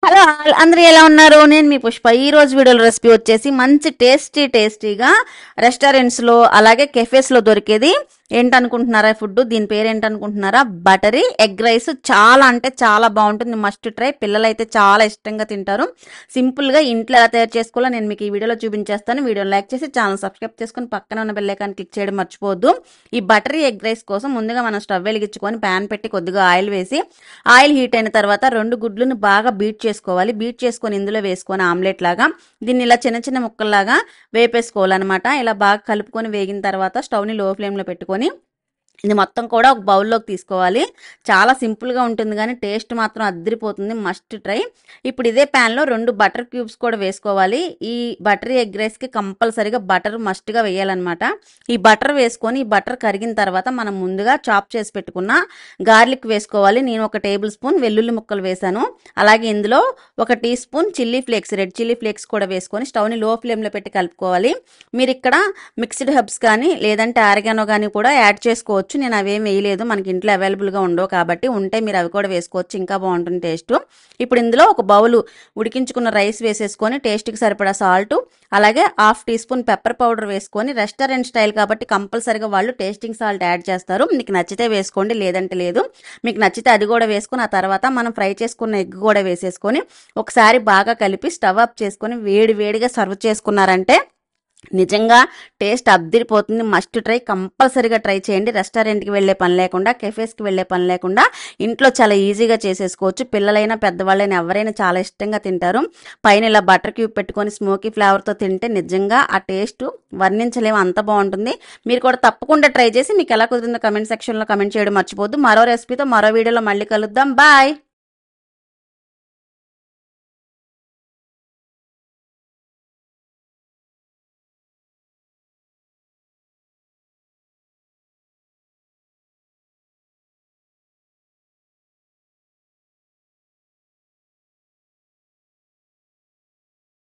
Hello అందరూ ఎలా ఉన్నారు? నేను మీ పుష్ప. ఈ రోజు వీడియోలో రెసిపీ వచ్చేసి మంచి టేస్టీగా రెస్టారెంట్స్లో అలాగే కెఫేస్లో దొరికేది ఏంటనుకుంటున్నారా? ఫుడ్ దీని పేరు ఏంటనుకుంటున్నారా? Buttery egg rice. చాలా అంటే చాలా బాగుంటుంది, మస్ట్ ట్రై. పిల్లలైతే చాలా ఇష్టంగా తింటారు. సింపుల్గా ఇంట్లో ఎలా తయారు చేసుకోవాలో నేను మీకు ఈ వీడియోలో చూపించేస్తాను. వీడియోని లైక్ చేసి ఛానల్ సబ్స్క్రైబ్ చేసుకుని పక్కన ఉన్న బెల్ ఐకాన్ క్లిక్ చేయడం మర్చిపోవద్దు. ఈ బటరీ ఎగ్ రైస్ కోసం ముందుగా మనం స్టవ్ వెలిగించుకొని ప్యాన్ పెట్టి కొద్దిగా ఆయిల్ వేసి, ఆయిల్ హీట్ అయిన తర్వాత 2 గుడ్లను బాగా బీట్ చేసుకోవాలి. బీట్ చేసుకొని ఇందులో వేసుకొని ఆమ్లెట్ లాగా దీన్ని ఇలా చిన్న చిన్న ముక్కల్లాగా వేపేసుకోవాలన్నమాట. ఇలా బాగా కలుపుకొని వేగిన తర్వాత స్టవ్ని లో ఫ్లేమ్లో పెట్టుకొని ఇది మొత్తం కూడా ఒక బౌల్లోకి తీసుకోవాలి. చాలా సింపుల్గా ఉంటుంది కానీ టేస్ట్ మాత్రం అద్దరిపోతుంది, మస్ట్ ట్రై. ఇప్పుడు ఇదే ప్యాన్లో 2 బటర్ క్యూబ్స్ కూడా వేసుకోవాలి. ఈ బటరీ ఎగ్ రైస్కి కంపల్సరీగా బటర్ మస్ట్గా వేయాలన్నమాట. ఈ బటర్ వేసుకొని ఈ బటర్ కరిగిన తర్వాత మనం ముందుగా చాప్ చేసి పెట్టుకున్న గార్లిక్ వేసుకోవాలి. నేను 1 టేబుల్ స్పూన్ వెల్లుల్లి ముక్కలు వేసాను. అలాగే ఇందులో 1 teaspoon chilli flakes, red chilli flakes కూడా వేసుకొని స్టవ్ని లో ఫ్లేమ్లో పెట్టి కలుపుకోవాలి. మీరు ఇక్కడ మిక్స్డ్ హెర్బ్స్ కానీ లేదంటే ఆరిగానో కానీ కూడా యాడ్ చేసుకోవచ్చు. నేను అవేం వేయలేదు, మనకి ఇంట్లో అవైలబుల్గా ఉండవు కాబట్టి. ఉంటే మీరు అవి కూడా వేసుకోవచ్చు, ఇంకా బాగుంటుంది టేస్ట్. ఇప్పుడు ఇందులో ఒక బౌలు ఉడికించుకున్న రైస్ వేసేసుకొని టేస్ట్కి సరిపడా సాల్ట్, అలాగే 1/2 టీ స్పూన్ పెప్పర్ పౌడర్ వేసుకొని, రెస్టారెంట్ స్టైల్ కాబట్టి కంపల్సరీగా వాళ్ళు టేస్టింగ్ సాల్ట్ యాడ్ చేస్తారు. మీకు నచ్చితే వేసుకోండి, లేదంటే లేదు. మీకు నచ్చితే అది కూడా వేసుకొని ఆ తర్వాత మనం ఫ్రై చేసుకున్న ఎగ్ కూడా వేసేసుకొని ఒకసారి బాగా కలిపి స్టవ్ ఆఫ్ చేసుకొని వేడిగా సర్వ్ చేసుకున్నారంటే నిజంగా టేస్ట్ అద్దరిపోతుంది, మస్ట్ ట్రై. కంపల్సరీగా ట్రై చేయండి. రెస్టారెంట్కి వెళ్ళే పని లేకుండా, కెఫేస్కి వెళ్ళే పని లేకుండా ఇంట్లో చాలా ఈజీగా చేసేసుకోవచ్చు. పిల్లలైనా పెద్దవాళ్ళైనా ఎవరైనా చాలా ఇష్టంగా తింటారు. పైన ఇలా బటర్ క్యూబ్ పెట్టుకొని స్మోకీ ఫ్లేవర్తో తింటే నిజంగా ఆ టేస్ట్ వర్ణించలేము, అంత బాగుంటుంది. మీరు కూడా తప్పకుండా ట్రై చేసి మీకు ఎలా కుదిరిందో కమెంట్ సెక్షన్లో కమెంట్ చేయడం మర్చిపోద్దు. మరో రెసిపీతో మరో వీడియోలో మళ్ళీ కలుద్దాం. బాయ్.